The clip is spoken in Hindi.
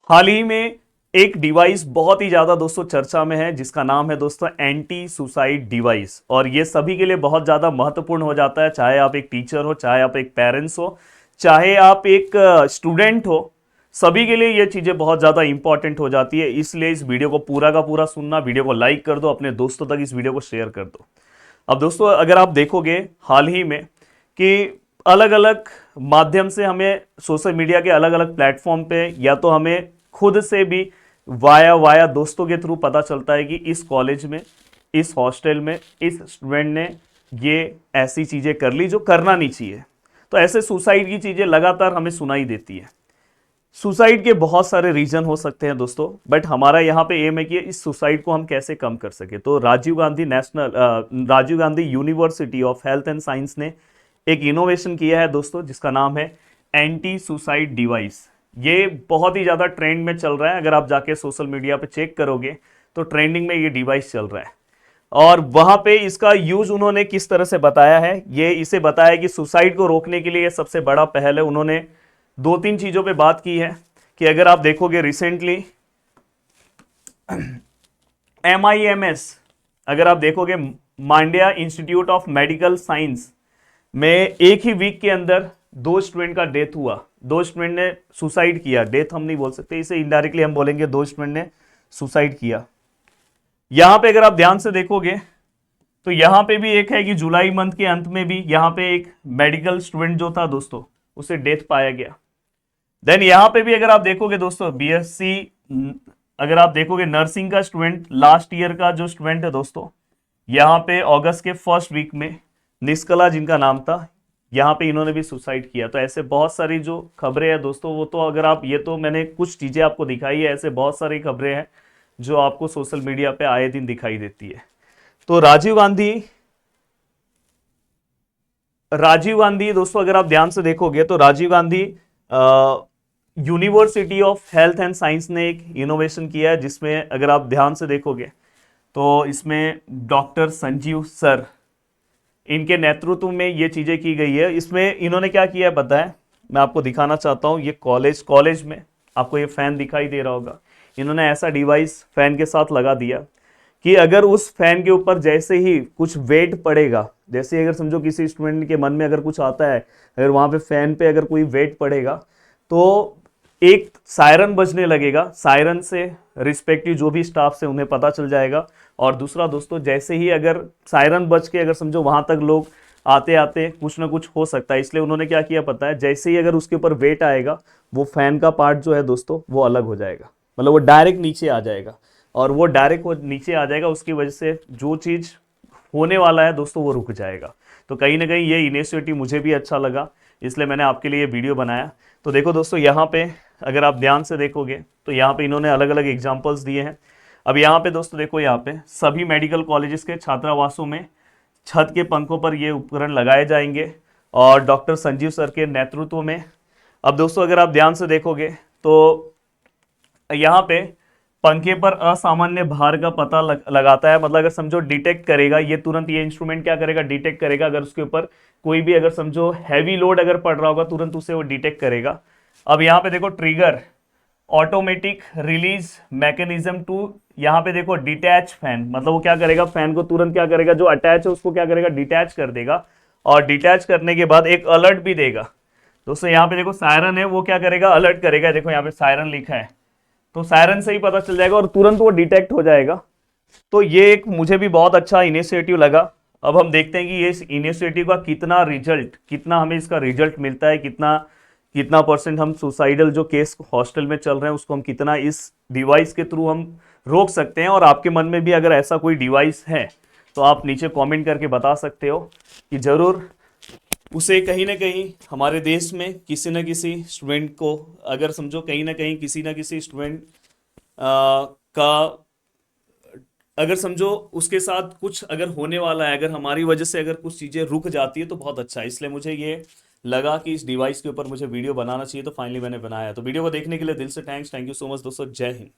हाल ही में एक डिवाइस बहुत ही ज्यादा दोस्तों चर्चा में है, जिसका नाम है दोस्तों एंटी सुसाइड डिवाइस। और ये सभी के लिए बहुत ज्यादा महत्वपूर्ण हो जाता है, चाहे आप एक टीचर हो, चाहे आप एक पेरेंट्स हो, चाहे आप एक स्टूडेंट हो, सभी के लिए ये चीजें बहुत ज्यादा इंपॉर्टेंट हो जाती है। इसलिए इस वीडियो को पूरा का पूरा सुनना, वीडियो को लाइक कर दो, अपने दोस्तों तक इस वीडियो को शेयर कर दो। अब दोस्तों अगर आप देखोगे हाल ही में कि अलग अलग माध्यम से हमें सोशल मीडिया के अलग अलग प्लेटफॉर्म पे, या तो हमें खुद से भी वाया वाया दोस्तों के थ्रू पता चलता है कि इस कॉलेज में, इस हॉस्टल में इस स्टूडेंट ने ये ऐसी चीज़ें कर ली जो करना नहीं चाहिए। तो ऐसे सुसाइड की चीज़ें लगातार हमें सुनाई देती है। सुसाइड के बहुत सारे रीजन हो सकते हैं दोस्तों, बट हमारा यहाँ पे एम है कि इस सुसाइड को हम कैसे कम कर सके। तो Rajiv Gandhi university of health and science ने एक इनोवेशन किया है दोस्तों, जिसका नाम है एंटी सुसाइड डिवाइस। ये बहुत ही ज़्यादा ट्रेंड में चल रहा है। अगर आप जाके सोशल मीडिया पे चेक करोगे तो ट्रेंडिंग में ये डिवाइस चल रहा है। और वहाँ पे इसका यूज उन्होंने किस तरह से बताया है, ये इसे बताया कि सुसाइड को रोकने के लिए ये सबसे बड़ा पहल है। उन्होंने दो तीन चीज़ों पे बात की है कि अगर आप देखोगे रिसेंटली MIMS, अगर आप देखोगे Mandya institute of medical science में एक ही वीक के अंदर 2 स्टूडेंट का डेथ हुआ। 2 स्टूडेंट ने सुसाइड किया। डेथ हम नहीं बोल सकते इसे, इनडायरेक्टली हम बोलेंगे 2 स्टूडेंट ने सुसाइड किया। यहां पे अगर आप ध्यान से देखोगे तो यहां पे भी एक है कि जुलाई मंथ के अंत में भी यहां पे एक मेडिकल स्टूडेंट जो था दोस्तों, उसे डेथ पाया गया। देन यहां पे भी अगर आप देखोगे दोस्तों BSc, अगर आप देखोगे नर्सिंग का स्टूडेंट, लास्ट ईयर का जो स्टूडेंट है दोस्तों, यहां पे अगस्त के फर्स्ट वीक में निष्कला जिनका नाम था, यहाँ पे इन्होंने भी सुसाइड किया। तो ऐसे बहुत सारी जो खबरें हैं दोस्तों, वो तो अगर आप, ये तो मैंने कुछ चीज़ें आपको दिखाई है, ऐसे बहुत सारी खबरें हैं जो आपको सोशल मीडिया पे आए दिन दिखाई देती है। तो राजीव गांधी दोस्तों, अगर आप ध्यान से देखोगे तो Rajiv Gandhi university of health and science ने एक इनोवेशन किया है, जिसमें अगर आप ध्यान से देखोगे तो इसमें डॉक्टर संजीव सर, इनके नेतृत्व में ये चीज़ें की गई है। इसमें इन्होंने क्या किया है बताएं, मैं आपको दिखाना चाहता हूँ। ये कॉलेज में आपको ये फैन दिखाई दे रहा होगा। इन्होंने ऐसा डिवाइस फैन के साथ लगा दिया कि अगर उस फैन के ऊपर जैसे ही कुछ वेट पड़ेगा, जैसे अगर समझो किसी स्टूडेंट के मन में अगर कुछ आता है, अगर वहाँ पे फैन पे अगर कोई वेट पड़ेगा तो एक सायरन बजने लगेगा। सायरन से रिस्पेक्टिव जो भी स्टाफ से उन्हें पता चल जाएगा। और दूसरा दोस्तों, जैसे ही अगर सायरन बज के अगर समझो वहां तक लोग आते आते कुछ ना कुछ हो सकता है, इसलिए उन्होंने क्या किया पता है, जैसे ही अगर उसके ऊपर वेट आएगा, वो फैन का पार्ट जो है दोस्तों वो अलग हो जाएगा, मतलब वो डायरेक्ट नीचे आ जाएगा। और वो डायरेक्ट वो नीचे आ जाएगा, उसकी वजह से जो चीज़ होने वाला है दोस्तों वो रुक जाएगा। तो कहीं ना कहीं ये इनिशिएटिव मुझे भी अच्छा लगा, इसलिए मैंने आपके लिए ये वीडियो बनाया। तो देखो दोस्तों, यहाँ पे अगर आप ध्यान से देखोगे तो यहाँ पे इन्होंने अलग अलग एग्जाम्पल्स दिए हैं। अब यहाँ पे दोस्तों देखो, यहाँ पे सभी मेडिकल कॉलेजेस के छात्रावासों में छत के पंखों पर ये उपकरण लगाए जाएंगे और डॉक्टर संजीव सर के नेतृत्व में। अब दोस्तों अगर आप ध्यान से देखोगे तो यहाँ पे पंखे पर असामान्य भार का पता लगाता है, मतलब अगर समझो डिटेक्ट करेगा ये तुरंत, ये इंस्ट्रूमेंट क्या करेगा, डिटेक्ट करेगा। अगर उसके ऊपर कोई भी अगर समझो हैवी लोड अगर पड़ रहा होगा, तुरंत उसे वो डिटेक्ट करेगा। अब यहाँ पे देखो trigger automatic release mechanism two, यहाँ पे देखो डिटैच फैन, मतलब वो क्या करेगा, फैन को तुरंत क्या करेगा, जो अटैच है उसको क्या करेगा, डिटैच कर देगा। और डिटैच करने के बाद एक अलर्ट भी देगा। दोस्तों यहाँ पे देखो सायरन है, वो क्या करेगा, अलर्ट करेगा। देखो यहाँ पे सायरन लिखा है, तो सायरन से ही पता चल जाएगा और तुरंत वो डिटेक्ट हो जाएगा। तो ये एक मुझे भी बहुत अच्छा इनिशिएटिव लगा। अब हम देखते हैं कि ये इस इनिशिएटिव का कितना हमें इसका रिजल्ट मिलता है, कितना परसेंट हम सुसाइडल जो केस हॉस्टल में चल रहे हैं उसको हम कितना इस डिवाइस के थ्रू हम रोक सकते हैं। और आपके मन में भी अगर ऐसा कोई डिवाइस है तो आप नीचे कमेंट करके बता सकते हो कि ज़रूर उसे कहीं ना कहीं हमारे देश में किसी न किसी स्टूडेंट को, अगर समझो कहीं ना कहीं किसी न किसी स्टूडेंट का अगर समझो उसके साथ कुछ अगर होने वाला है, अगर हमारी वजह से अगर कुछ चीज़ें रुक जाती है तो बहुत अच्छा है। इसलिए मुझे ये लगा कि इस डिवाइस के ऊपर मुझे वीडियो बनाना चाहिए, तो फाइनली मैंने बनाया। तो वीडियो को देखने के लिए दिल से थैंक यू सो मच दोस्तों। जय हिंद।